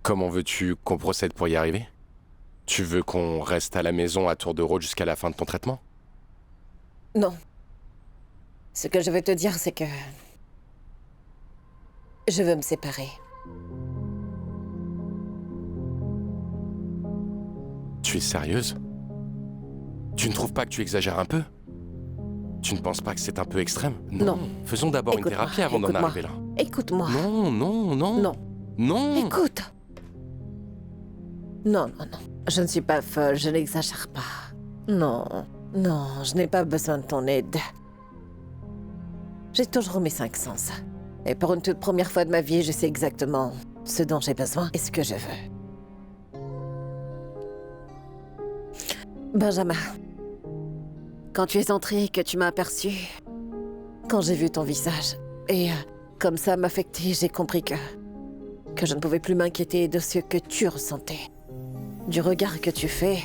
Comment veux-tu qu'on procède pour y arriver? Tu veux qu'on reste à la maison à tour de rôle jusqu'à la fin de ton traitement? Non. Ce que je veux te dire, c'est que... je veux me séparer. Tu es sérieuse? Tu ne trouves pas que tu exagères un peu? Tu ne penses pas que c'est un peu extrême? Non. Faisons d'abord une Écoute-moi, thérapie avant d'en écoute-moi. arriver là. Écoute-moi. Non, non, non. Non. Non. Écoute. Non, non, non. Je ne suis pas folle, je n'exagère pas. Non, non, je n'ai pas besoin de ton aide. J'ai toujours mes 5 sens. Et pour une toute première fois de ma vie, je sais exactement ce dont j'ai besoin et ce que je veux. Benjamin, quand tu es entré et que tu m'as aperçu, quand j'ai vu ton visage, et comme ça m'affectait, j'ai compris que je ne pouvais plus m'inquiéter de ce que tu ressentais. Du regard que tu fais,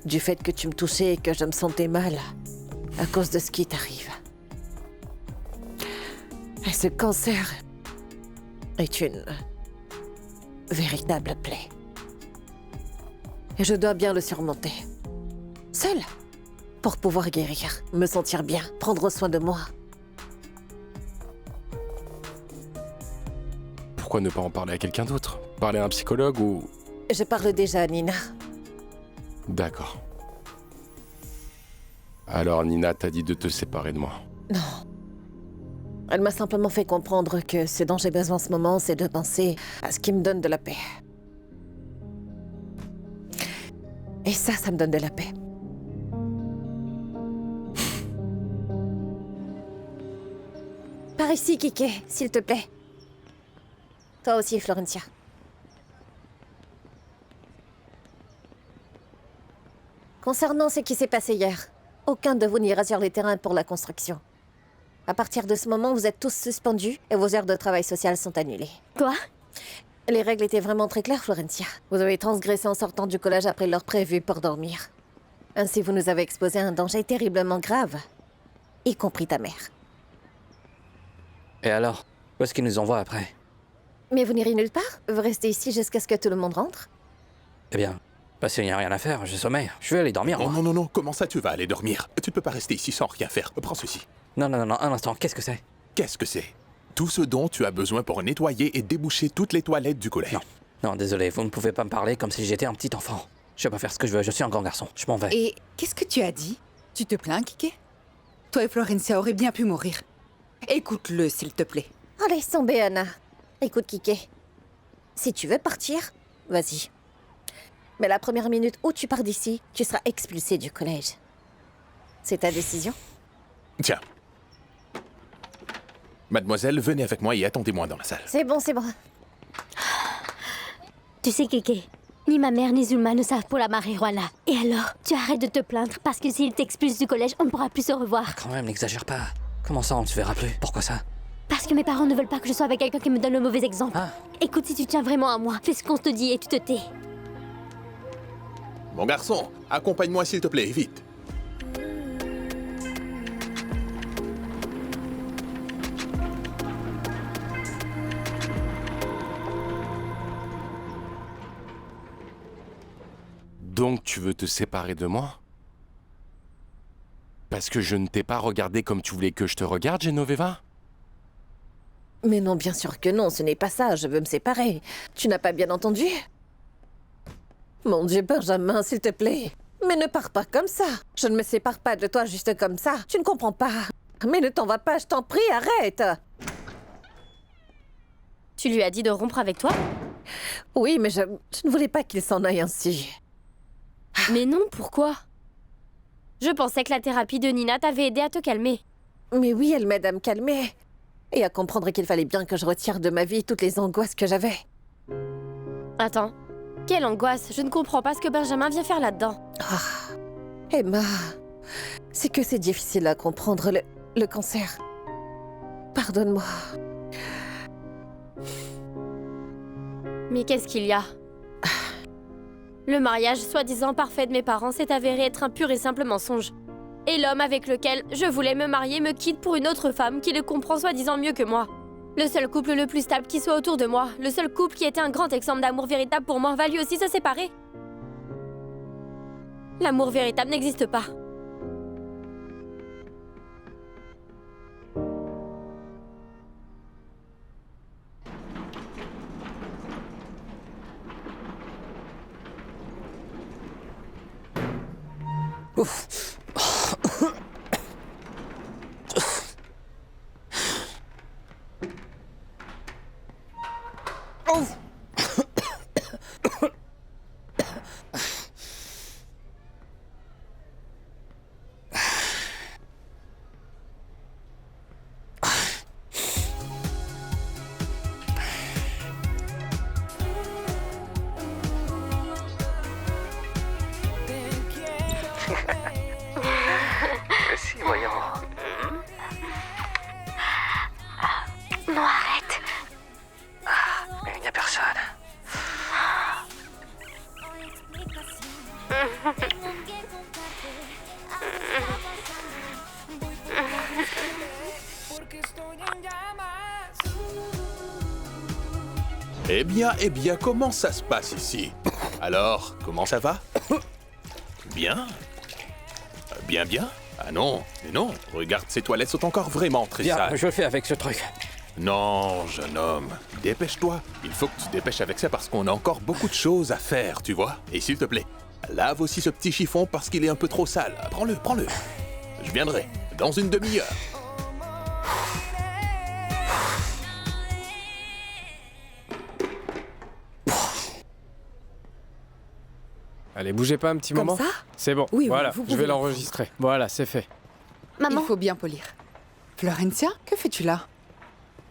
du fait que tu me touchais et que je me sentais mal à cause de ce qui t'arrive. Et ce cancer est une véritable plaie. Et je dois bien le surmonter. Seule, pour pouvoir guérir, me sentir bien, prendre soin de moi. Pourquoi ne pas en parler à quelqu'un d'autre? Parler à un psychologue ou... Je parle déjà à Nina. D'accord. Alors Nina t'a dit de te séparer de moi. Non. Elle m'a simplement fait comprendre que ce dont j'ai besoin en ce moment, c'est de penser à ce qui me donne de la paix. Et ça me donne de la paix. Par ici, Kike, s'il te plaît. Toi aussi, Florencia. Concernant ce qui s'est passé hier, aucun de vous n'ira sur les terrains pour la construction. À partir de ce moment, vous êtes tous suspendus et vos heures de travail social sont annulées. Quoi? Les règles étaient vraiment très claires, Florencia. Vous avez transgressé en sortant du collège après l'heure prévue pour dormir. Ainsi, vous nous avez exposé à un danger terriblement grave, y compris ta mère. Et alors? Où est-ce qu'ils nous envoient après? Mais vous n'irez nulle part? Vous restez ici jusqu'à ce que tout le monde rentre? Eh bien, parce qu'il n'y a rien à faire, j'ai sommeil. Je vais aller dormir, Non, moi. non, non, non, comment ça tu vas aller dormir? Tu ne peux pas rester ici sans rien faire. Prends ceci. Non, non, non, non, un instant, qu'est-ce que c'est? Qu'est-ce que c'est? Tout ce dont tu as besoin pour nettoyer et déboucher toutes les toilettes du collège. Non, non, désolé, vous ne pouvez pas me parler comme si j'étais un petit enfant. Je vais pas faire ce que je veux, je suis un grand garçon, je m'en vais. Et qu'est-ce que tu as dit? Tu te plains, Kike? Toi et Florencia auraient bien pu mourir. Écoute-le, s'il te plaît. Oh, laisse tomber, Anna. Écoute, Kike. Si tu veux partir, vas-y. Mais la première minute où tu pars d'ici, tu seras expulsé du collège. C'est ta décision? Tiens. Mademoiselle, venez avec moi et attendez-moi dans la salle. C'est bon, c'est bon. Tu sais, Keke, ni ma mère ni Zulma ne savent pour la marijuana. Et alors, tu arrêtes de te plaindre parce que s'ils t'expulsent du collège, on ne pourra plus se revoir. Quand même, n'exagère pas. Comment ça, on ne se verra plus? Pourquoi ça? Parce que mes parents ne veulent pas que je sois avec quelqu'un qui me donne le mauvais exemple. Ah. Écoute, si tu tiens vraiment à moi, fais ce qu'on te dit et tu te tais. Mon garçon, accompagne-moi s'il te plaît, vite. Donc tu veux te séparer de moi? Parce que je ne t'ai pas regardé comme tu voulais que je te regarde, Genoveva? Mais non, bien sûr que non, ce n'est pas ça, je veux me séparer. Tu n'as pas bien entendu? Mon Dieu, Benjamin, s'il te plaît. Mais ne pars pas comme ça. Je ne me sépare pas de toi juste comme ça. Tu ne comprends pas. Mais ne t'en va pas, je t'en prie, arrête. Tu lui as dit de rompre avec toi? Oui, mais je ne voulais pas qu'il s'en aille ainsi. Mais non, pourquoi? Je pensais que la thérapie de Nina t'avait aidé à te calmer. Mais oui, elle m'aide à me calmer. Et à comprendre qu'il fallait bien que je retire de ma vie toutes les angoisses que j'avais. Attends, quelle angoisse, je ne comprends pas ce que Benjamin vient faire là-dedans. Emma, c'est que c'est difficile à comprendre le cancer. Pardonne-moi. Mais qu'est-ce qu'il y a? Le mariage soi-disant parfait de mes parents s'est avéré être un pur et simple mensonge. Et l'homme avec lequel je voulais me marier me quitte pour une autre femme qui le comprend soi-disant mieux que moi. Le seul couple le plus stable qui soit autour de moi, le seul couple qui était un grand exemple d'amour véritable pour moi, va lui aussi se séparer. L'amour véritable n'existe pas. Ouf. Ouf. Si, voyons. Non, arrête. Il n'y a personne. Eh bien, comment ça se passe ici? Alors, comment ça va? Bien? Bien? Ah non, mais non, regarde, ces toilettes sont encore vraiment très Viens, sales. je le fais avec ce truc. Non, jeune homme, dépêche-toi. Il faut que tu te dépêches avec ça parce qu'on a encore beaucoup de choses à faire, tu vois. Et s'il te plaît, lave aussi ce petit chiffon parce qu'il est un peu trop sale. Prends-le. Je viendrai, dans une demi-heure. Allez, bougez pas un petit Comme moment. ça? C'est bon, Oui, voilà, vous je pouvez vais le l'enregistrer. Voilà, c'est fait. Maman, Il faut bien polir. Florencia, que fais-tu là?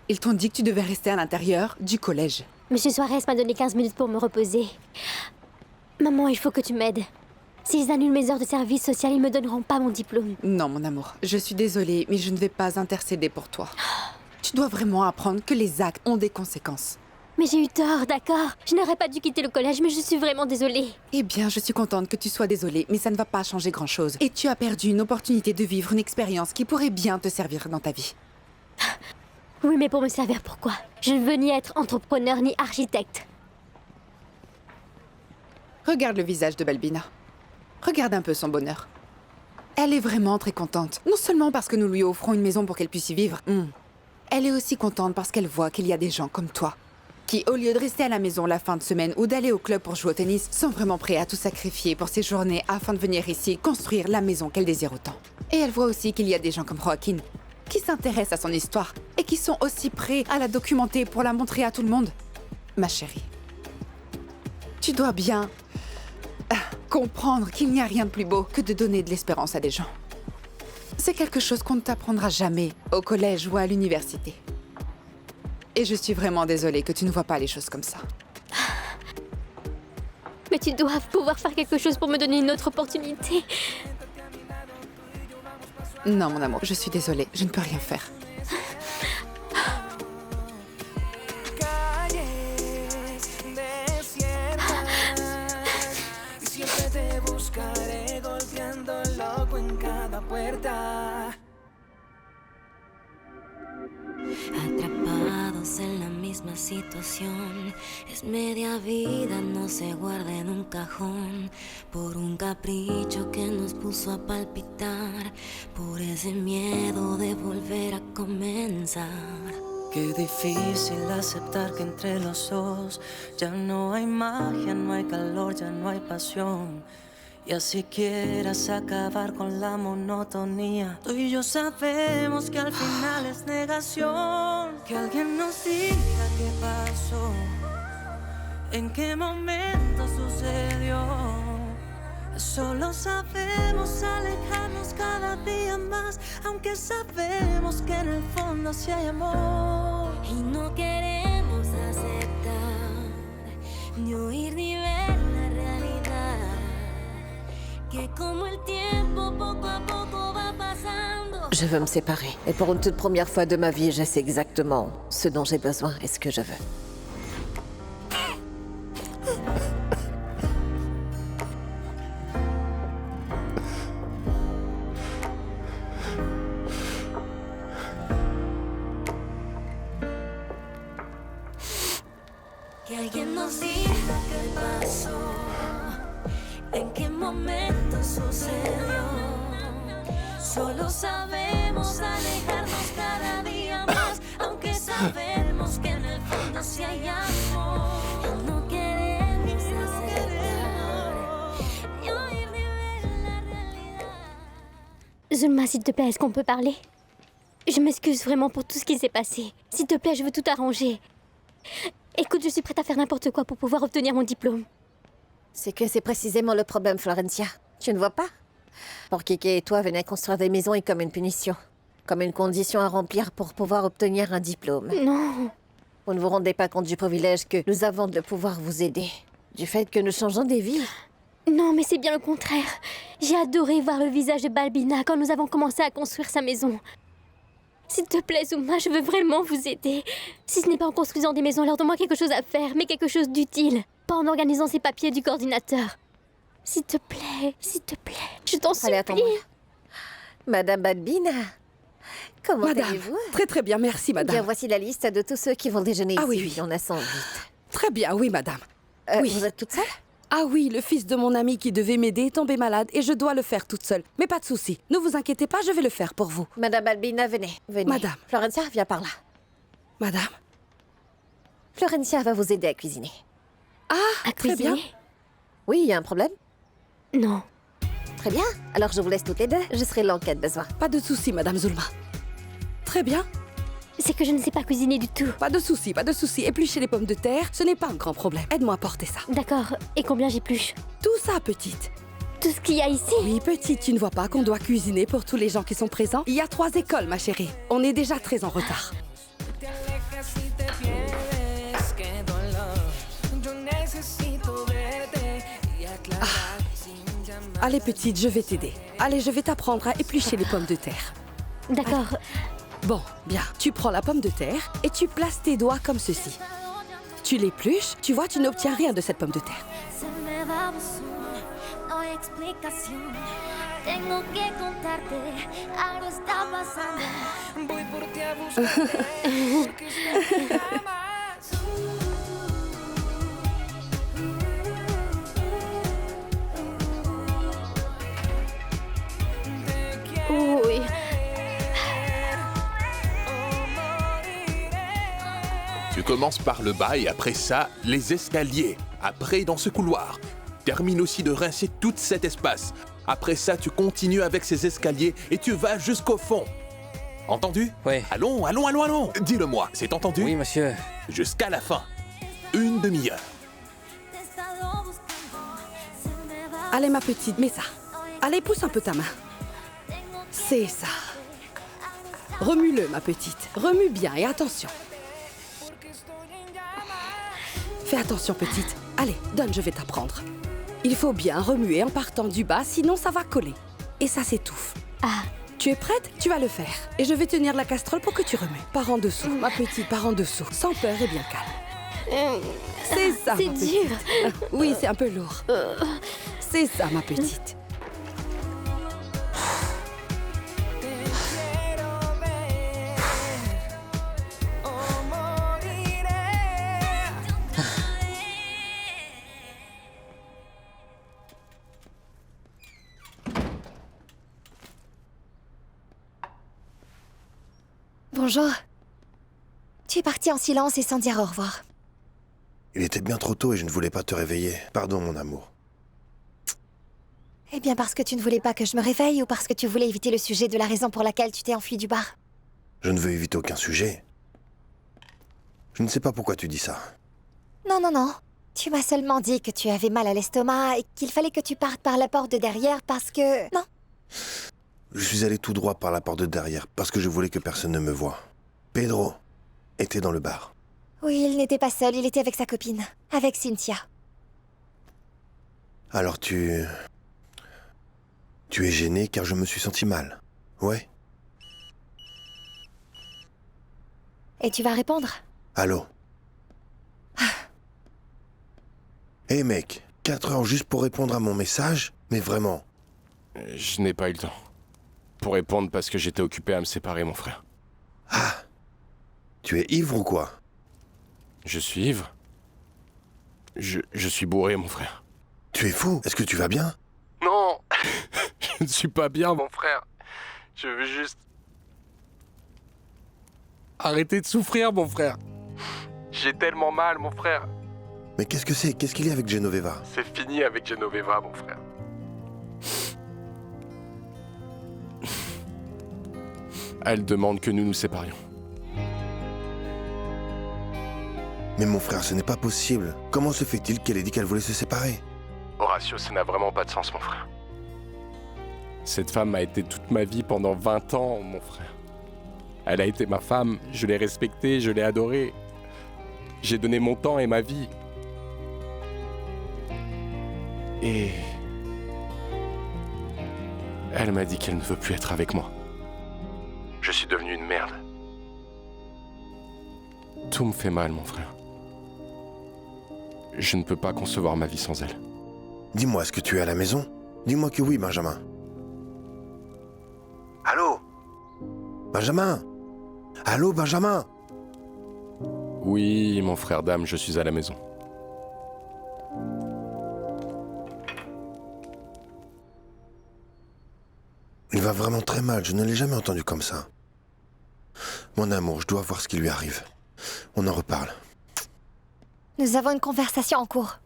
Ils t'ont dit que tu devais rester à l'intérieur du collège. Monsieur Suarez m'a donné 15 minutes pour me reposer. Maman, il faut que tu m'aides. S'ils annulent mes heures de service social, ils me donneront pas mon diplôme. Non, mon amour, je suis désolée, mais je ne vais pas intercéder pour toi. Tu dois vraiment apprendre que les actes ont des conséquences. Mais j'ai eu tort, d'accord? Je n'aurais pas dû quitter le collège, mais je suis vraiment désolée. Eh bien, je suis contente que tu sois désolée, mais ça ne va pas changer grand-chose. Et tu as perdu une opportunité de vivre une expérience qui pourrait bien te servir dans ta vie. Oui, mais pour me servir, pourquoi? Je ne veux ni être entrepreneur ni architecte. Regarde le visage de Balbina. Regarde un peu son bonheur. Elle est vraiment très contente. Non seulement parce que nous lui offrons une maison pour qu'elle puisse y vivre. Elle est aussi contente parce qu'elle voit qu'il y a des gens comme toi qui, au lieu de rester à la maison la fin de semaine ou d'aller au club pour jouer au tennis, sont vraiment prêts à tout sacrifier pour ces journées afin de venir ici construire la maison qu'elle désire autant. Et elle voit aussi qu'il y a des gens comme Joaquin qui s'intéressent à son histoire et qui sont aussi prêts à la documenter pour la montrer à tout le monde. Ma chérie, tu dois bien comprendre qu'il n'y a rien de plus beau que de donner de l'espérance à des gens. C'est quelque chose qu'on ne t'apprendra jamais au collège ou à l'université. Et je suis vraiment désolée que tu ne vois pas les choses comme ça. Mais tu dois pouvoir faire quelque chose pour me donner une autre opportunité. Non, mon amour, je suis désolée, je ne peux rien faire. Atrapados en la misma situación, es media vida, no se guarda en un cajón, por un capricho que nos puso a palpitar, por ese miedo de volver a comenzar. Qué difícil aceptar que entre los dos ya no hay magia, no hay calor, ya no hay pasión. Y así quieras acabar con la monotonía, tú y yo sabemos que al final es negación. Que alguien nos diga qué pasó, en qué momento sucedió. Solo sabemos alejarnos cada día más, aunque sabemos que en el fondo sí hay amor. Y no queremos aceptar, ni oír ni ver la realidad. Que como el tiempo poco a poco va pasando. Je veux me séparer. Et pour une toute première fois de ma vie, je sais exactement ce dont j'ai besoin et ce que je veux. Que alguien nos diga qué pasó, en qué momento sucedió. Solo sabemos alejarnos cada día más, aunque sabemos que en el fondo sí hay amor. No queremos aceptar y oír ni ver la realidad. Zulma, s'il te plaît, est-ce qu'on peut parler? Je m'excuse vraiment pour tout ce qui s'est passé. S'il te plaît, je veux tout arranger. Écoute, je suis prête à faire n'importe quoi pour pouvoir obtenir mon diplôme. C'est que c'est précisément le problème, Florencia. Tu ne vois pas? Pour Kiki et toi, venir construire des maisons est comme une punition. Comme une condition à remplir pour pouvoir obtenir un diplôme. Non. Vous ne vous rendez pas compte du privilège que nous avons de pouvoir vous aider. Du fait que nous changeons des vies. Non, mais c'est bien le contraire. J'ai adoré voir le visage de Balbina quand nous avons commencé à construire sa maison. S'il te plaît, Zulma, je veux vraiment vous aider. Si ce n'est pas en construisant des maisons, alors donne-moi quelque chose à faire, mais quelque chose d'utile. Pas en organisant ces papiers du coordinateur. S'il te plaît, je t'en supplie. Allez, attends-moi. Madame Balbina, comment Madame, allez-vous? très très bien, merci madame. Bien, voici la liste de tous ceux qui vont déjeuner Ah ici. oui, oui. On a 108. Très bien, oui madame. Oui. Vous êtes toute seule? Ah oui, le fils de mon ami qui devait m'aider est tombé malade et je dois le faire toute seule. Mais pas de souci, ne vous inquiétez pas, je vais le faire pour vous. Madame Balbina, venez. Madame. Florencia, viens par là. Madame. Florencia va vous aider à cuisiner. Ah, À très bien. cuisiner? Oui, il y a un problème? Non. Très bien. Alors je vous laisse toutes les deux. Je serai là en cas de besoin. Pas de souci, madame Zulma. Très bien. C'est que je ne sais pas cuisiner du tout. Pas de souci, pas de souci. Éplucher les pommes de terre, ce n'est pas un grand problème. Aide-moi à porter ça. D'accord. Et combien j'épluche? Tout ça, petite. Tout ce qu'il y a ici? Oui, petite, tu ne vois pas qu'on doit cuisiner pour tous les gens qui sont présents? Il y a 3 écoles, ma chérie. On est déjà très en retard. Allez, petite, je vais t'aider. Allez, je vais t'apprendre à éplucher les pommes de terre. D'accord. Bon, bien. Tu prends la pomme de terre et tu places tes doigts comme ceci. Tu l'épluches, tu vois, tu n'obtiens rien de cette pomme de terre. Se me va no hay explicación. Tengo que contarte, algo está pasando. Voy por ti a buscarte, porque si no te amas. Oui. Tu commences par le bas et après ça, les escaliers. Après, dans ce couloir. Termine aussi de rincer tout cet espace. Après ça, tu continues avec ces escaliers et tu vas jusqu'au fond. Entendu? Oui. Allons, allons, allons, allons. Dis-le-moi, c'est entendu? Oui, monsieur. Jusqu'à la fin. 1 demi-heure. Allez, ma petite, mets ça. Allez, pousse un peu ta main. C'est ça. Remue-le, ma petite. Remue bien et attention. Fais attention, petite. Allez, donne, je vais t'apprendre. Il faut bien remuer en partant du bas, sinon ça va coller. Et ça s'étouffe. Ah. Tu es prête? Tu vas le faire. Et je vais tenir la casserole pour que tu remues. Par en dessous, ma petite, par en dessous. Sans peur et bien calme. C'est ça, C'est ma petite. dur. Oui, c'est un peu lourd. C'est ça, ma petite. Bonjour. Tu es parti en silence et sans dire au revoir. Il était bien trop tôt et je ne voulais pas te réveiller. Pardon, mon amour. Eh bien parce que tu ne voulais pas que je me réveille ou parce que tu voulais éviter le sujet de la raison pour laquelle tu t'es enfui du bar? Je ne veux éviter aucun sujet. Je ne sais pas pourquoi tu dis ça. Non, non, non. Tu m'as seulement dit que tu avais mal à l'estomac et qu'il fallait que tu partes par la porte de derrière parce que... Non. Je suis allé tout droit par la porte de derrière parce que je voulais que personne ne me voie. Pedro était dans le bar. Oui, il n'était pas seul, il était avec sa copine. Avec Cynthia. Alors tu es gêné car je me suis senti mal. Ouais. Et tu vas répondre? Allô? Hé mec, 4 heures juste pour répondre à mon message? Mais vraiment? Je n'ai pas eu le temps. Pour répondre parce que j'étais occupé à me séparer, mon frère. Ah! Tu es ivre ou quoi? Je suis ivre. Je suis bourré, mon frère. Tu es fou? Est-ce que tu vas bien? Non. Je ne suis pas bien, mon frère. Je veux juste... arrêter de souffrir, mon frère. J'ai tellement mal, mon frère. Mais qu'est-ce que c'est? Qu'est-ce qu'il y a avec Genoveva? C'est fini avec Genoveva, mon frère. Elle demande que nous nous séparions. Mais mon frère, ce n'est pas possible. Comment se fait-il qu'elle ait dit qu'elle voulait se séparer? Horatio, ça n'a vraiment pas de sens, mon frère. Cette femme a été toute ma vie pendant 20 ans, mon frère. Elle a été ma femme, je l'ai respectée, je l'ai adorée. J'ai donné mon temps et ma vie. Et... elle m'a dit qu'elle ne veut plus être avec moi. Je suis devenu une merde. Tout me fait mal, mon frère. Je ne peux pas concevoir ma vie sans elle. Dis-moi, est-ce que tu es à la maison? Dis-moi que oui, Benjamin. Allô? Benjamin? Allô, Benjamin? Oui, mon frère d'âme, je suis à la maison. Il va vraiment très mal, je ne l'ai jamais entendu comme ça. Mon amour, je dois voir ce qui lui arrive. On en reparle. Nous avons une conversation en cours.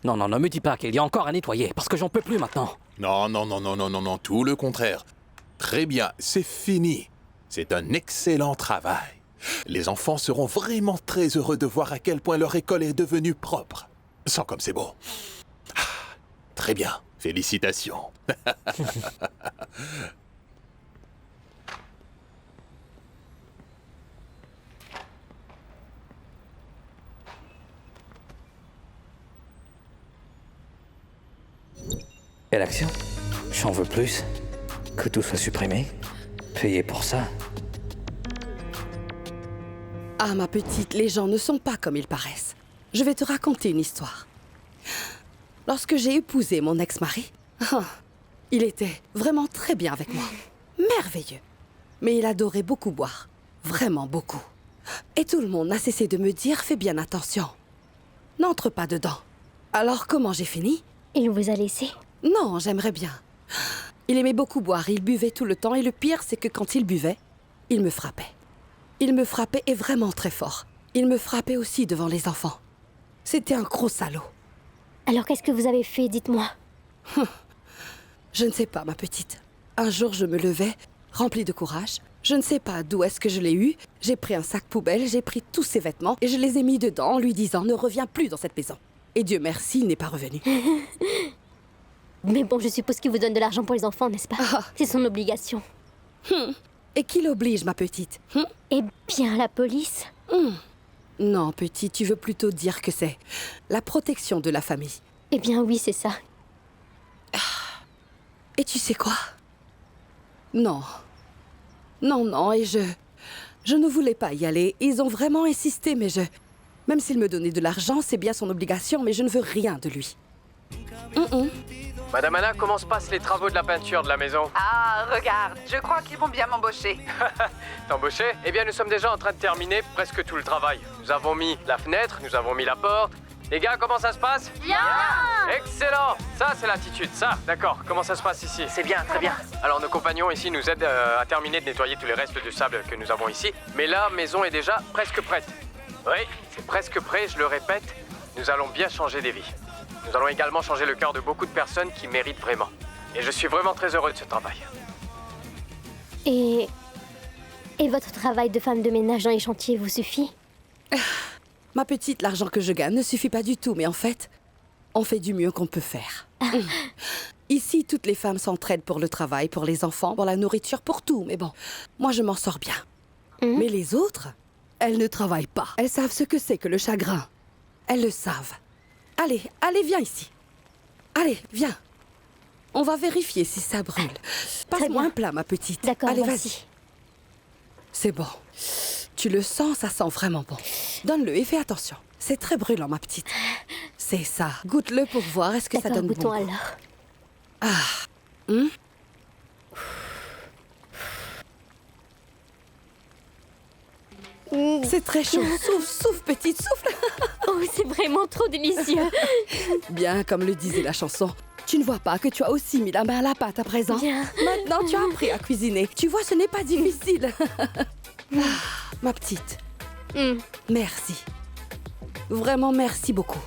Non, non, ne me dis pas qu'il y a encore à nettoyer, parce que j'en peux plus maintenant. Non, tout le contraire. Très bien, c'est fini. C'est un excellent travail. Les enfants seront vraiment très heureux de voir à quel point leur école est devenue propre. Sans comme c'est beau. Ah, très bien, félicitations. Et l'action? J'en veux plus. Que tout soit supprimé. Payer pour ça. Ah, ma petite, les gens ne sont pas comme ils paraissent. Je vais te raconter une histoire. Lorsque j'ai épousé mon ex-mari, il était vraiment très bien avec moi. Merveilleux. Mais il adorait beaucoup boire. Vraiment beaucoup. Et tout le monde n'a cessé de me dire, fais bien attention. N'entre pas dedans. Alors comment j'ai fini? Il vous a laissé? Non, j'aimerais bien. Il aimait beaucoup boire, il buvait tout le temps, et le pire, c'est que quand il buvait, il me frappait. Il me frappait, et vraiment très fort. Il me frappait aussi devant les enfants. C'était un gros salaud. Alors qu'est-ce que vous avez fait, dites-moi? Je ne sais pas, ma petite. Un jour, je me levais, remplie de courage. Je ne sais pas d'où est-ce que je l'ai eu. J'ai pris un sac poubelle, j'ai pris tous ses vêtements, et je les ai mis dedans en lui disant « Ne reviens plus dans cette maison ». Et Dieu merci, il n'est pas revenu. Mais bon, je suppose qu'il vous donne de l'argent pour les enfants, n'est-ce pas? C'est son obligation. Et qui l'oblige, ma petite? Eh bien, la police. Non, petit, tu veux plutôt dire que c'est la protection de la famille. Eh bien, oui, c'est ça. Et tu sais quoi? Non. Non, et je ne voulais pas y aller. Ils ont vraiment insisté, mais même s'il me donnait de l'argent, c'est bien son obligation, mais je ne veux rien de lui. Madame Anna, comment se passent les travaux de la peinture de la maison? Ah, regarde, je crois qu'ils vont bien m'embaucher. T'embauché? Eh bien, nous sommes déjà en train de terminer presque tout le travail. Nous avons mis la fenêtre, nous avons mis la porte. Les gars, comment ça se passe? Bien! Excellent! Ça, c'est l'attitude, ça. D'accord, comment ça se passe ici? C'est bien, très bien. Alors, nos compagnons ici nous aident à terminer de nettoyer tous les restes de sable que nous avons ici. Mais la maison est déjà presque prête. Oui, c'est presque prêt, je le répète. Nous allons bien changer des vies. Nous allons également changer le cœur de beaucoup de personnes qui méritent vraiment. Et je suis vraiment très heureux de ce travail. Et votre travail de femme de ménage dans les chantiers vous suffit? Ma petite, l'argent que je gagne ne suffit pas du tout, mais en fait, on fait du mieux qu'on peut faire. Ici, toutes les femmes s'entraident pour le travail, pour les enfants, pour la nourriture, pour tout. Mais bon, moi, je m'en sors bien. Mais les autres, elles ne travaillent pas. Elles savent ce que c'est que le chagrin. Elles le savent. Allez, viens ici. Allez, viens. On va vérifier si ça brûle. Passe-moi un plat, ma petite. D'accord, allez, voici. vas-y. C'est bon. Tu le sens, ça sent vraiment bon. Donne-le et fais attention. C'est très brûlant, ma petite. C'est ça. Goûte-le pour voir, est-ce que ça donne goûtons bon goût. alors. C'est très chaud. Souffle, souffle, petite, souffle. Oh, c'est vraiment trop délicieux. Bien, comme le disait la chanson. Tu ne vois pas que tu as aussi mis la main à la pâte à présent? Bien. Maintenant, tu as appris à cuisiner. Tu vois, ce n'est pas difficile. Ah, ma petite. Merci. Vraiment, merci beaucoup.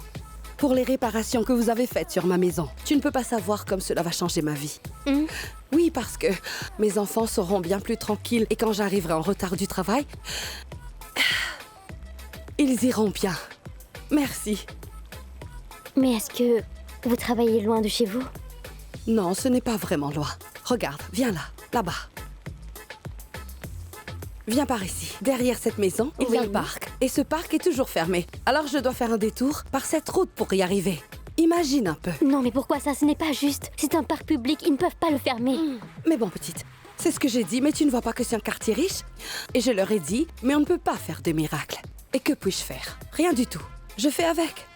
Pour les réparations que vous avez faites sur ma maison. Tu ne peux pas savoir comme cela va changer ma vie. Oui, parce que mes enfants seront bien plus tranquilles et quand j'arriverai en retard du travail, ils iront bien. Merci. Mais est-ce que vous travaillez loin de chez vous? Non, ce n'est pas vraiment loin. Regarde, viens là, là-bas. Viens par ici. Derrière cette maison, il y a le parc. Et ce parc est toujours fermé. Alors je dois faire un détour par cette route pour y arriver. Imagine un peu. Non, mais pourquoi ça? Ce n'est pas juste. C'est un parc public, ils ne peuvent pas le fermer. Mais bon, petite, c'est ce que j'ai dit, mais tu ne vois pas que c'est un quartier riche? Et je leur ai dit, mais on ne peut pas faire de miracle. Et que puis-je faire? Rien du tout. Je fais avec.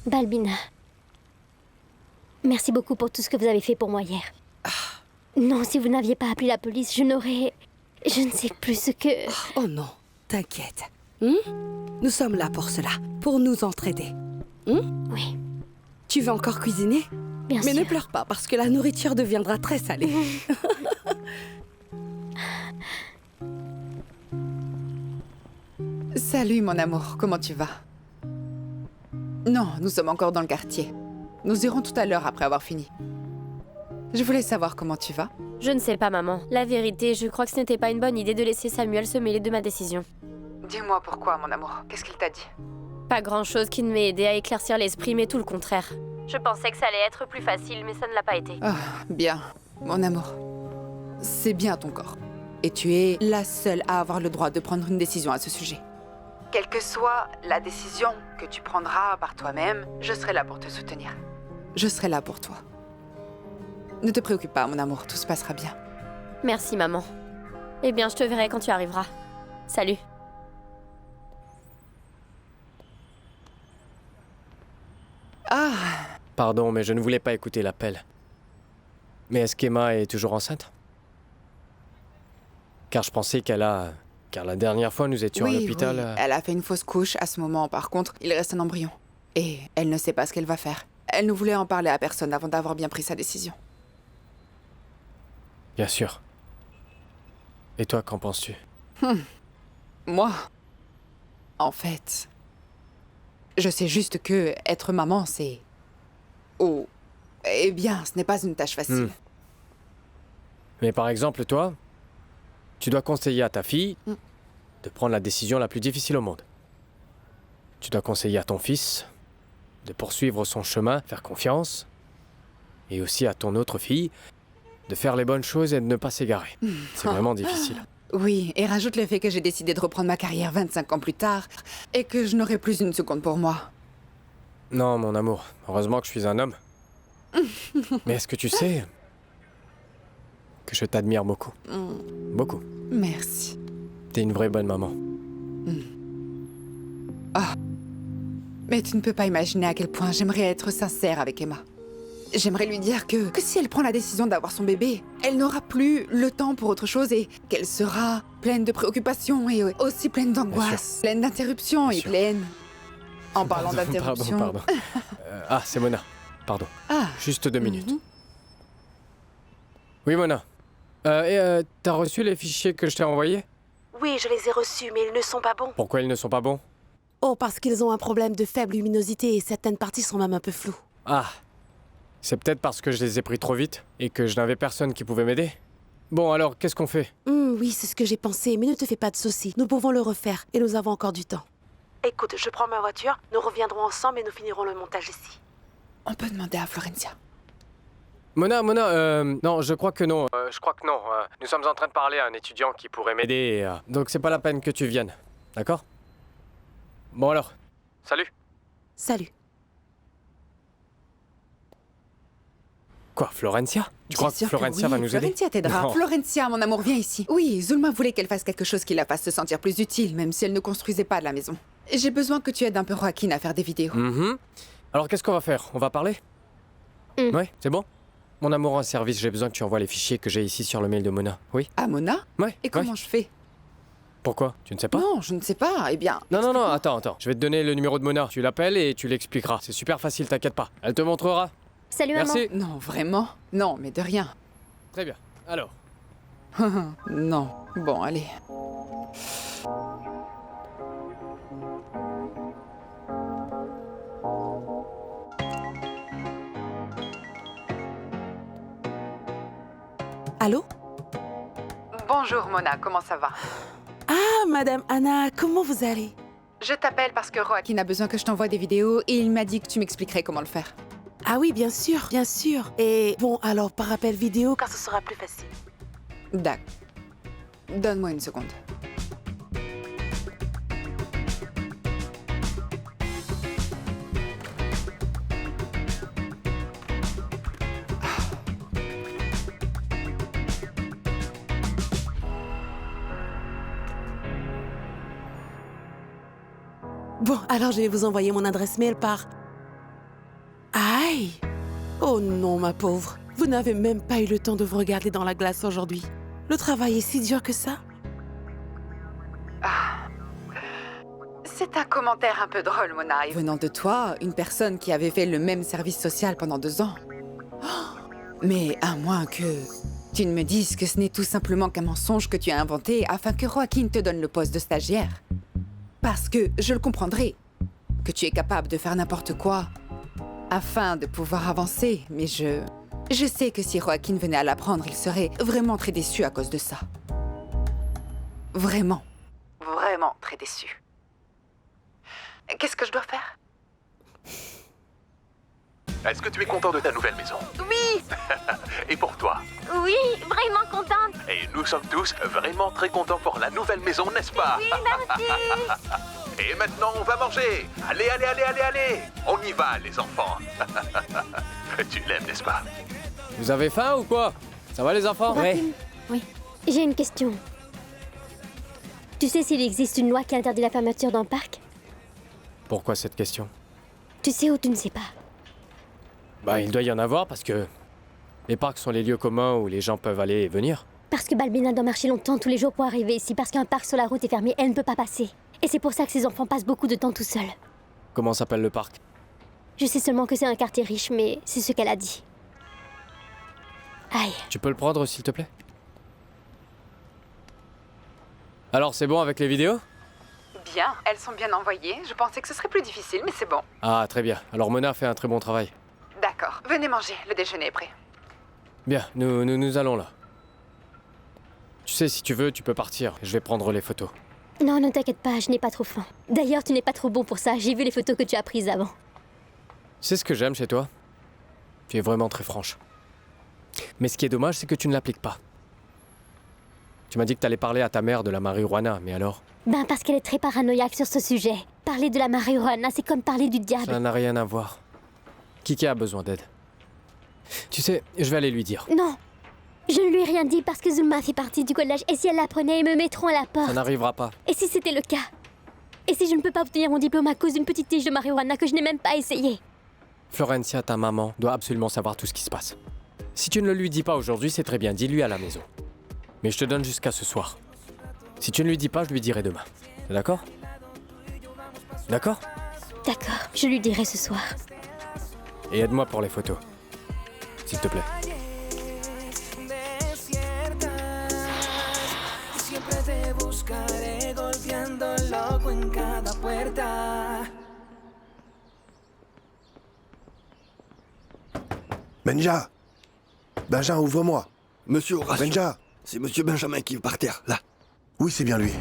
Balbina, merci beaucoup pour tout ce que vous avez fait pour moi hier. Non, si vous n'aviez pas appelé la police, je n'aurais... Je ne sais plus ce que... Oh non, t'inquiète. Nous sommes là pour cela, pour nous entraider. Oui. Tu veux encore cuisiner? Bien Mais sûr. ne pleure pas, parce que la nourriture deviendra très salée. Salut mon amour, comment tu vas? Non, nous sommes encore dans le quartier. Nous irons tout à l'heure après avoir fini. Je voulais savoir comment tu vas. Je ne sais pas, maman. La vérité, je crois que ce n'était pas une bonne idée de laisser Samuel se mêler de ma décision. Dis-moi pourquoi, mon amour. Qu'est-ce qu'il t'a dit? Pas grand-chose qui ne m'ait aidé à éclaircir l'esprit, mais tout le contraire. Je pensais que ça allait être plus facile, mais ça ne l'a pas été. Ah, bien, mon amour. C'est bien ton corps. Et tu es la seule à avoir le droit de prendre une décision à ce sujet. Quelle que soit la décision que tu prendras par toi-même, je serai là pour te soutenir. Je serai là pour toi. Ne te préoccupe pas, mon amour, tout se passera bien. Merci, maman. Eh bien, je te verrai quand tu arriveras. Salut. Ah, Pardon, mais je ne voulais pas écouter l'appel. Mais est-ce qu'Emma est toujours enceinte? Car je pensais qu'elle a... Car la dernière fois, nous étions à l'hôpital... Oui. Elle a fait une fausse couche à ce moment. Par contre, il reste un embryon. Et elle ne sait pas ce qu'elle va faire. Elle ne voulait en parler à personne avant d'avoir bien pris sa décision. Bien sûr. Et toi, qu'en penses-tu? Moi, en fait, je sais juste que être maman, c'est... Oh, eh bien, ce n'est pas une tâche facile. Mais par exemple, toi, tu dois conseiller à ta fille de prendre la décision la plus difficile au monde. Tu dois conseiller à ton fils de poursuivre son chemin, faire confiance, et aussi à ton autre fille de faire les bonnes choses et de ne pas s'égarer. C'est vraiment difficile. Oui, et rajoute le fait que j'ai décidé de reprendre ma carrière 25 ans plus tard et que je n'aurai plus une seconde pour moi. Non, mon amour, heureusement que je suis un homme. Mais est-ce que tu sais que je t'admire beaucoup? Beaucoup. Merci. T'es une vraie bonne maman. Ah. Mais tu ne peux pas imaginer à quel point j'aimerais être sincère avec Emma. J'aimerais lui dire que si elle prend la décision d'avoir son bébé, elle n'aura plus le temps pour autre chose et qu'elle sera pleine de préoccupations et aussi pleine d'angoisse, pleine d'interruptions et pleine... En parlant d'interruptions... Pardon. C'est Mona. Pardon. Juste 2 minutes. Oui, Mona. T'as reçu les fichiers que je t'ai envoyés? Oui, je les ai reçus, mais ils ne sont pas bons. Pourquoi ils ne sont pas bons? Oh, parce qu'ils ont un problème de faible luminosité et certaines parties sont même un peu floues. Ah. C'est peut-être parce que je les ai pris trop vite et que je n'avais personne qui pouvait m'aider. Bon, alors, qu'est-ce qu'on fait? Oui, c'est ce que j'ai pensé, mais ne te fais pas de soucis. Nous pouvons le refaire et nous avons encore du temps. Écoute, je prends ma voiture, nous reviendrons ensemble et nous finirons le montage ici. On peut demander à Florencia. Mona, non, je crois que non. Je crois que non. Nous sommes en train de parler à un étudiant qui pourrait m'aider. Donc c'est pas la peine que tu viennes. D'accord? Bon alors. Salut. Salut. Quoi, Florencia? Tu crois que Florencia va nous aider? Florencia t'aidera. Non. Florencia, mon amour, viens ici. Oui, Zulma voulait qu'elle fasse quelque chose qui la fasse se sentir plus utile, même si elle ne construisait pas de la maison. J'ai besoin que tu aides un peu Joaquin à faire des vidéos. Alors qu'est-ce qu'on va faire? On va parler? Ouais, c'est bon? Mon amour en service, j'ai besoin que tu envoies les fichiers que j'ai ici sur le mail de Mona. Oui? À Mona? Ouais. Et comment je fais? Pourquoi? Tu ne sais pas? Non, je ne sais pas. Eh bien... Non, attends. Je vais te donner le numéro de Mona. Tu l'appelles et tu l'expliqueras. C'est super facile, t'inquiète pas. Elle te montrera. Salut, Merci. maman. Non, vraiment? Non, mais de rien. Très bien. Alors? Non. Bon, allez. Allô? Bonjour Mona, comment ça va? Ah, Madame Anna, comment vous allez? Je t'appelle parce que Joaquin a besoin que je t'envoie des vidéos et il m'a dit que tu m'expliquerais comment le faire. Ah oui, bien sûr, bien sûr. Et bon, alors par appel vidéo, car ce sera plus facile. D'accord. Donne-moi une seconde. Bon, alors je vais vous envoyer mon adresse mail par... Aïe! Oh non, ma pauvre. Vous n'avez même pas eu le temps de vous regarder dans la glace aujourd'hui. Le travail est si dur que ça? C'est un commentaire un peu drôle, Mona. Et venant de toi, une personne qui avait fait le même service social pendant 2 ans. Mais à moins que tu ne me dises que ce n'est tout simplement qu'un mensonge que tu as inventé afin que Joaquin te donne le poste de stagiaire. Parce que je le comprendrai, que tu es capable de faire n'importe quoi afin de pouvoir avancer, mais je sais que si Joaquin venait à l'apprendre, il serait vraiment très déçu à cause de ça. Vraiment. Vraiment très déçu. Qu'est-ce que je dois faire? Est-ce que tu es content de ta nouvelle maison? Oui. Et pour toi? Oui, vraiment contente. Et nous sommes tous vraiment très contents pour la nouvelle maison, n'est-ce pas? Oui, merci. Et maintenant, on va manger. Allez. On y va, les enfants. Tu l'aimes, n'est-ce pas? Vous avez faim ou quoi? Ça va les enfants? Oui. J'ai une question. Tu sais s'il existe une loi qui interdit la fermeture d'un parc? Pourquoi cette question? Tu sais ou tu ne sais pas? Bah, il doit y en avoir parce que les parcs sont les lieux communs où les gens peuvent aller et venir. Parce que Balbina doit marcher longtemps tous les jours pour arriver ici, parce qu'un parc sur la route est fermé, elle ne peut pas passer. Et c'est pour ça que ces enfants passent beaucoup de temps tout seuls. Comment s'appelle le parc? Je sais seulement que c'est un quartier riche, mais c'est ce qu'elle a dit. Aïe. Tu peux le prendre, s'il te plaît? Alors, c'est bon avec les vidéos? Bien, elles sont bien envoyées. Je pensais que ce serait plus difficile, mais c'est bon. Ah, très bien. Alors Mona fait un très bon travail. D'accord. Venez manger, le déjeuner est prêt. Bien, nous allons là. Tu sais, si tu veux, tu peux partir. Je vais prendre les photos. Non, ne t'inquiète pas, je n'ai pas trop faim. D'ailleurs, tu n'es pas trop bon pour ça. J'ai vu les photos que tu as prises avant. C'est ce que j'aime chez toi. Tu es vraiment très franche. Mais ce qui est dommage, c'est que tu ne l'appliques pas. Tu m'as dit que t'allais parler à ta mère de la marijuana, mais alors? Ben, parce qu'elle est très paranoïaque sur ce sujet. Parler de la marijuana, c'est comme parler du diable. Ça n'a rien à voir. Kiki a besoin d'aide. Tu sais, je vais aller lui dire. Non, je ne lui ai rien dit parce que Zulma fait partie du collège. Et si elle l'apprenait, ils me mettront à la porte. Ça n'arrivera pas. Et si c'était le cas? Et si je ne peux pas obtenir mon diplôme à cause d'une petite tige de marijuana que je n'ai même pas essayé? Florencia, ta maman, doit absolument savoir tout ce qui se passe. Si tu ne le lui dis pas aujourd'hui, c'est très bien, dis-lui à la maison. Mais je te donne jusqu'à ce soir. Si tu ne lui dis pas, je lui dirai demain. T'es d'accord? D'accord? D'accord, je lui dirai ce soir. Et aide-moi pour les photos. S'il te plaît. Benja! Benja, ouvre-moi! Monsieur Horatio. Benja! C'est Monsieur Benjamin qui est par terre, là. Oui, c'est bien lui.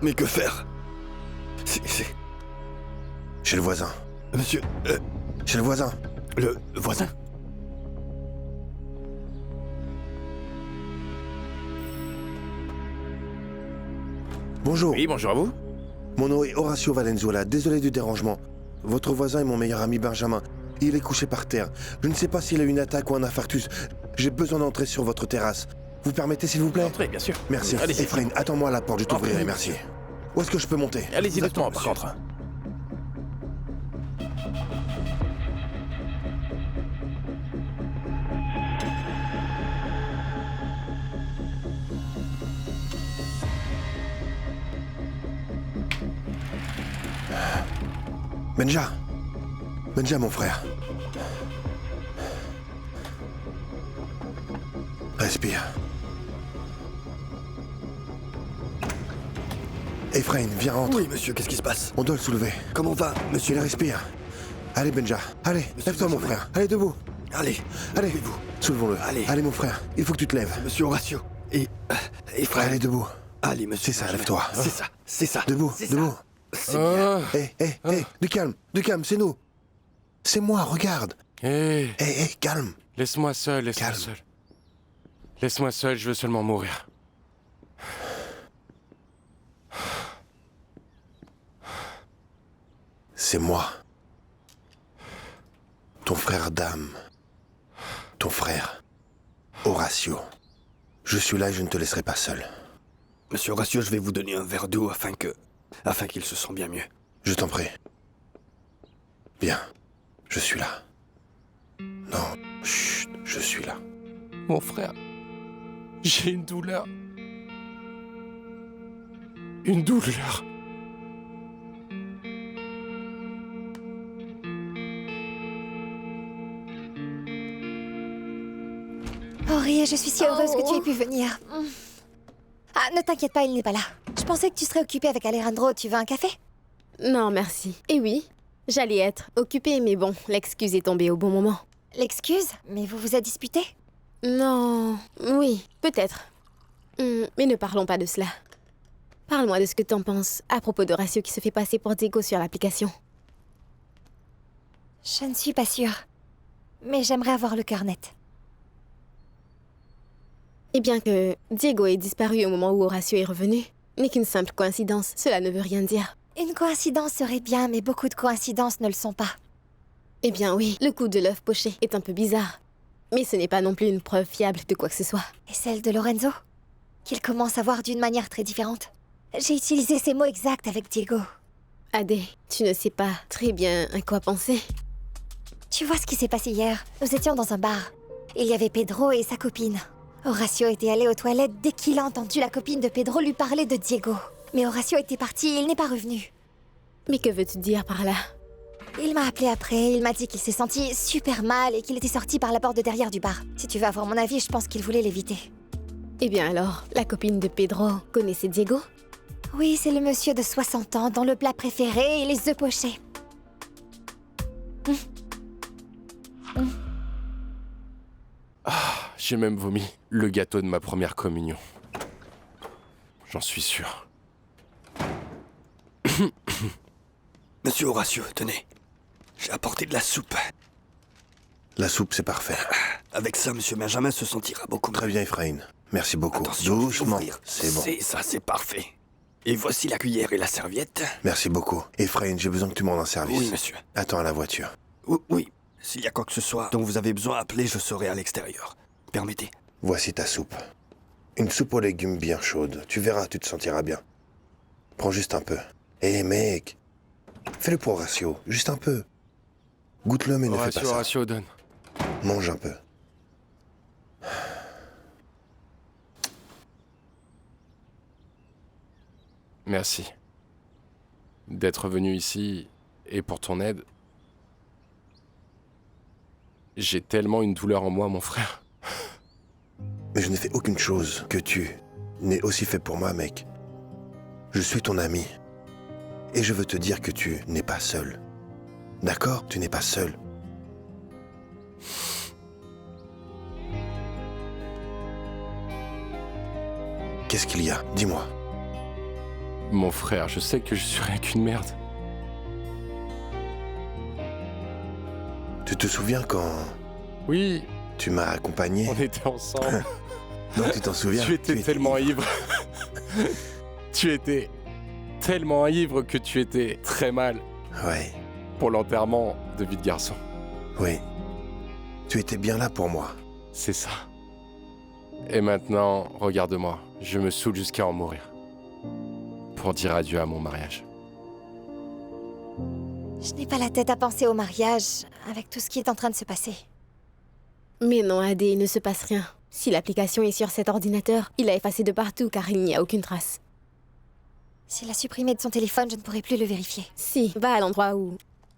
Mais que faire? C'est... Chez le voisin. Monsieur... Chez le voisin. Le voisin? Bonjour. Oui, bonjour à vous. Mon nom est Horacio Valenzuela, désolé du dérangement. Votre voisin est mon meilleur ami Benjamin. Il est couché par terre. Je ne sais pas s'il a eu une attaque ou un infarctus. J'ai besoin d'entrer sur votre terrasse. Vous permettez, s'il vous plaît? Entrez, bien sûr. Merci. Allez-y. Ephraim, attends-moi à la porte, je t'ouvrirai, merci. Où est-ce que je peux monter? Allez-y doucement, par contre. Benja. Benja, mon frère. Respire. Ephraim, viens, rentre. Oui, monsieur, qu'est-ce qui se passe? On doit le soulever. Comment va, monsieur? Il respire. Allez, Benja. Allez, lève-toi, mon frère. Allez, debout. Allez, allez. vous. Soulevons-le. Allez, mon frère. Il faut que tu te lèves. Monsieur Horatio. Et Ephraim. Allez, debout. Allez, monsieur. C'est ça, lève-toi. C'est ça. Debout, debout. C'est bien. Hé, du calme, c'est nous. C'est moi, regarde. Hé, calme. Laisse-moi seul. Laisse-moi seul, je veux seulement mourir. C'est moi. Ton frère Dame. Ton frère. Horatio. Je suis là et je ne te laisserai pas seul. Monsieur Horatio, je vais vous donner un verre d'eau afin qu'il se sente bien mieux. Je t'en prie. Bien. Je suis là. Non, chut, je suis là. Mon frère, j'ai une douleur. Une douleur. Henri, je suis si heureuse que tu aies pu venir. Ah, ne t'inquiète pas, il n'est pas là. Je pensais que tu serais occupée avec Alejandro. Tu veux un café? Non, merci. Et oui, j'allais être occupée, mais bon, l'excuse est tombée au bon moment. L'excuse? Mais vous vous êtes disputé? Non... Oui, peut-être. Mais ne parlons pas de cela. Parle-moi de ce que t'en penses à propos d'Horatio qui se fait passer pour Diego sur l'application. Je ne suis pas sûre. Mais j'aimerais avoir le cœur net. Et bien que Diego ait disparu au moment où Horatio est revenu, n'est qu'une simple coïncidence, cela ne veut rien dire. Une coïncidence serait bien, mais beaucoup de coïncidences ne le sont pas. Eh bien oui, le coup de l'œuf poché est un peu bizarre. Mais ce n'est pas non plus une preuve fiable de quoi que ce soit. Et celle de Lorenzo? Qu'il commence à voir d'une manière très différente. J'ai utilisé ces mots exacts avec Diego. Adé, tu ne sais pas très bien à quoi penser. Tu vois ce qui s'est passé hier? Nous étions dans un bar. Il y avait Pedro et sa copine. Horatio était allé aux toilettes dès qu'il a entendu la copine de Pedro lui parler de Diego. Mais Horatio était parti et il n'est pas revenu. Mais que veux-tu dire par là? Il m'a appelé après, il m'a dit qu'il s'est senti super mal et qu'il était sorti par la porte de derrière du bar. Si tu veux avoir mon avis, je pense qu'il voulait l'éviter. Eh bien alors, la copine de Pedro connaissait Diego? Oui, c'est le monsieur de 60 ans dont le plat préféré est les œufs pochés. Ah, j'ai même vomi le gâteau de ma première communion. J'en suis sûr. Monsieur Horatio, tenez. J'ai apporté de la soupe. La soupe, c'est parfait. Avec ça, monsieur Benjamin se sentira beaucoup mieux. Très bien, Ephraim. Merci beaucoup. Attention, doucement, c'est bon. C'est ça, c'est parfait. Et voici la cuillère et la serviette. Merci beaucoup. Ephraim, j'ai besoin que tu me rendes un service. Oui, monsieur. Attends à la voiture. Oui. S'il y a quoi que ce soit dont vous avez besoin, appelez, je serai à l'extérieur. Permettez. Voici ta soupe. Une soupe aux légumes bien chaude. Tu verras, tu te sentiras bien. Prends juste un peu. Hé, mec. Fais-le pour Horatio, juste un peu. Goûte-le, mais ne fais pas ça. Horatio, donne. Mange un peu. Merci. D'être venu ici et pour ton aide. J'ai tellement une douleur en moi, mon frère. Mais je n'ai fait aucune chose que tu n'aies aussi fait pour moi, mec. Je suis ton ami. Et je veux te dire que tu n'es pas seul. D'accord? Tu n'es pas seul. Qu'est-ce qu'il y a? Dis-moi. Mon frère, je sais que je suis rien qu'une merde. Tu te souviens quand... Oui. Tu m'as accompagné? On était ensemble. Non, tu t'en souviens? Tu étais tellement ivre. Tu étais tellement ivre que tu étais très mal. Ouais. Pour l'enterrement de vie de garçon. Oui. Tu étais bien là pour moi. C'est ça. Et maintenant, regarde-moi. Je me saoule jusqu'à en mourir. Pour dire adieu à mon mariage. Je n'ai pas la tête à penser au mariage avec tout ce qui est en train de se passer. Mais non, Adé, il ne se passe rien. Si l'application est sur cet ordinateur, il l'a effacé de partout car il n'y a aucune trace. S'il l'a supprimé de son téléphone, je ne pourrai plus le vérifier. Si, va à l'endroit où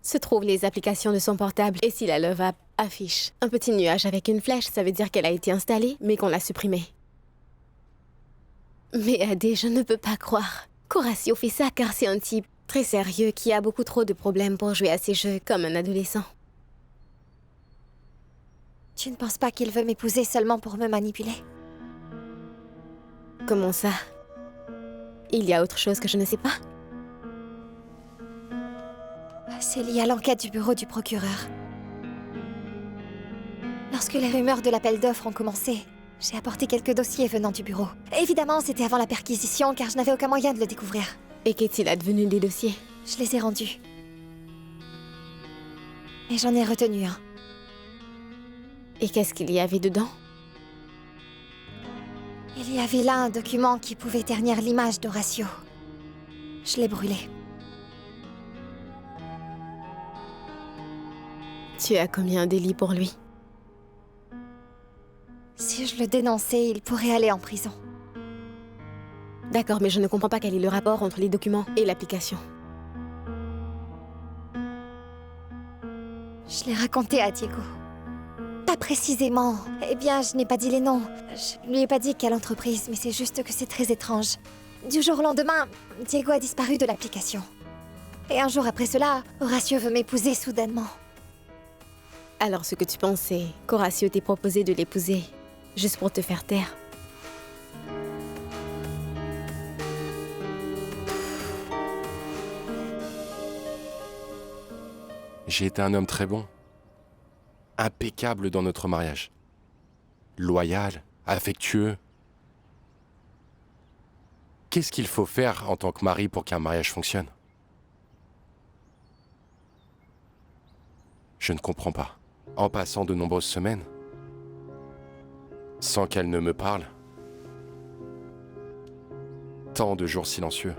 se trouvent les applications de son portable. Et si la Love App affiche un petit nuage avec une flèche, ça veut dire qu'elle a été installée, mais qu'on l'a supprimée. Mais Adé, je ne peux pas croire qu'Horacio fait ça, car c'est un type très sérieux qui a beaucoup trop de problèmes pour jouer à ces jeux comme un adolescent. Tu ne penses pas qu'il veut m'épouser seulement pour me manipuler? Comment ça? Il y a autre chose que je ne sais pas? C'est lié à l'enquête du bureau du procureur. Lorsque les rumeurs de l'appel d'offres ont commencé, j'ai apporté quelques dossiers venant du bureau. Évidemment, c'était avant la perquisition, car je n'avais aucun moyen de le découvrir. Et qu'est-il advenu des dossiers? Je les ai rendus. Et j'en ai retenu un. Et qu'est-ce qu'il y avait dedans? Il y avait là un document qui pouvait ternir l'image d'Horacio. Je l'ai brûlé. Tu as combien de lits pour lui? Si je le dénonçais, il pourrait aller en prison. D'accord, mais je ne comprends pas quel est le rapport entre les documents et l'application. Je l'ai raconté à Diego. Pas précisément. Eh bien, je n'ai pas dit les noms. Je lui ai pas dit quelle entreprise, mais c'est juste que c'est très étrange. Du jour au lendemain, Diego a disparu de l'application. Et un jour après cela, Horacio veut m'épouser soudainement. Alors ce que tu penses, c'est qu'Horacio t'ait proposé de l'épouser, juste pour te faire taire. J'ai été un homme très bon. Impeccable dans notre mariage. Loyal, affectueux. Qu'est-ce qu'il faut faire en tant que mari pour qu'un mariage fonctionne? Je ne comprends pas. En passant de nombreuses semaines, sans qu'elle ne me parle, tant de jours silencieux.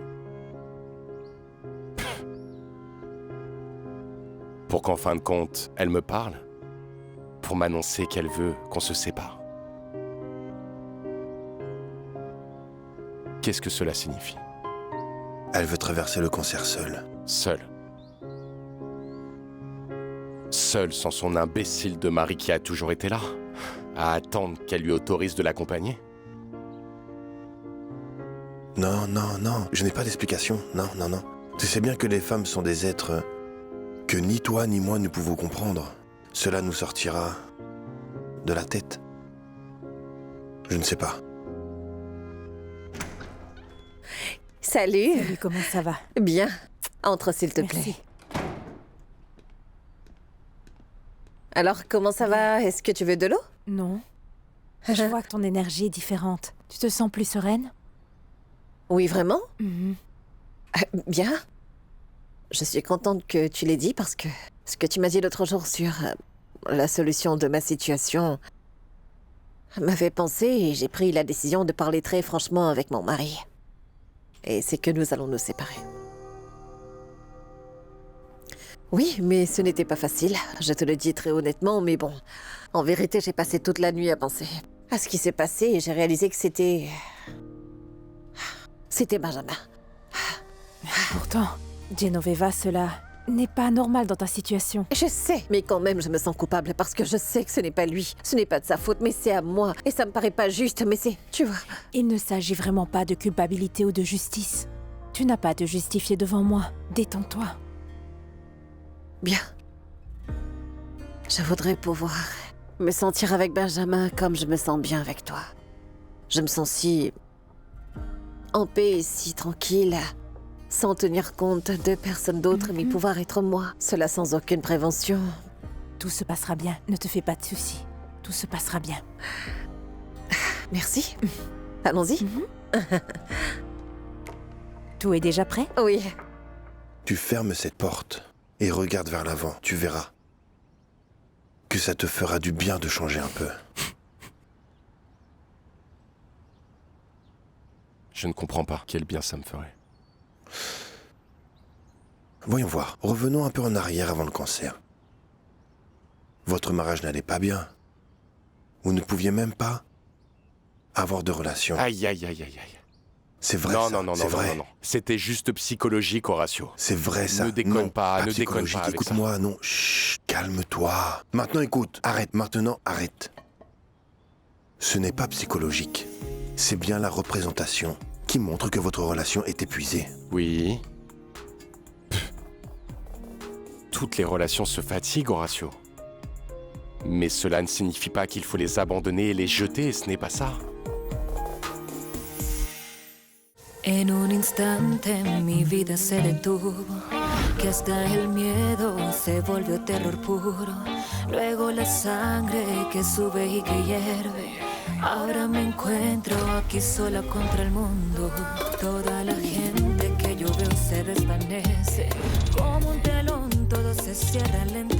Pour qu'en fin de compte, elle me parle, pour m'annoncer qu'elle veut qu'on se sépare. Qu'est-ce que cela signifie? Elle veut traverser le cancer seule. Seule. Seule sans son imbécile de mari qui a toujours été là, à attendre qu'elle lui autorise de l'accompagner. Non, non, non, je n'ai pas d'explication. Non, non, non. Tu sais bien que les femmes sont des êtres que ni toi ni moi ne pouvons comprendre. Cela nous sortira de la tête. Je ne sais pas. Salut. Salut, comment ça va? Bien. Entre, s'il te plaît. Merci. Alors, comment ça va? Est-ce que tu veux de l'eau? Non. Je vois que ton énergie est différente. Tu te sens plus sereine? Oui, vraiment? Mhm. Bien. Je suis contente que tu l'aies dit parce que ce que tu m'as dit l'autre jour sur la solution de ma situation m'a fait penser et j'ai pris la décision de parler très franchement avec mon mari. Et c'est que nous allons nous séparer. Oui, mais ce n'était pas facile. Je te le dis très honnêtement, mais bon. En vérité, j'ai passé toute la nuit à penser à ce qui s'est passé et j'ai réalisé que c'était Benjamin. Pourtant, Genoveva, cela n'est pas normal dans ta situation. Je sais, mais quand même, je me sens coupable parce que je sais que ce n'est pas lui. Ce n'est pas de sa faute, mais c'est à moi. Et ça me paraît pas juste, mais c'est... Tu vois... Il ne s'agit vraiment pas de culpabilité ou de justice. Tu n'as pas à te justifier devant moi. Détends-toi. Bien. Je voudrais pouvoir me sentir avec Benjamin comme je me sens bien avec toi. Je me sens si... en paix et si tranquille, sans tenir compte de personne d'autre, mais pouvoir être moi. Cela sans aucune prévention. Tout se passera bien, ne te fais pas de soucis. Tout se passera bien. Merci. Allons-y. Tout est déjà prêt? Oui. Tu fermes cette porte et regarde vers l'avant, tu verras que ça te fera du bien de changer un peu. Je ne comprends pas quel bien ça me ferait. Voyons voir, revenons un peu en arrière avant le cancer. Votre mariage n'allait pas bien. Vous ne pouviez même pas avoir de relation. Aïe, aïe, aïe, aïe, aïe. C'est vrai. Non, ça. non, non, C'est non, vrai. non, non. C'était juste psychologique, Horatio. C'est vrai ça. Ne déconne Non, pas, ne déconne psychologique. pas avec ça. Écoute-moi, non. Chut, calme-toi. Maintenant, écoute. Arrête. Maintenant, arrête. Ce n'est pas psychologique. C'est bien la représentation qui montre que votre relation est épuisée. Oui. Toutes les relations se fatiguent, Horatio. Mais cela ne signifie pas qu'il faut les abandonner et les jeter, ce n'est pas ça. En un instante mi vida se detuvo, que hasta el miedo se volvió terror puro. Luego la sangre que sube y que hierve. Ahora me encuentro aquí sola contra el mundo. Toda la gente que yo veo se desvanece. Como un telón todo se cierra lentamente.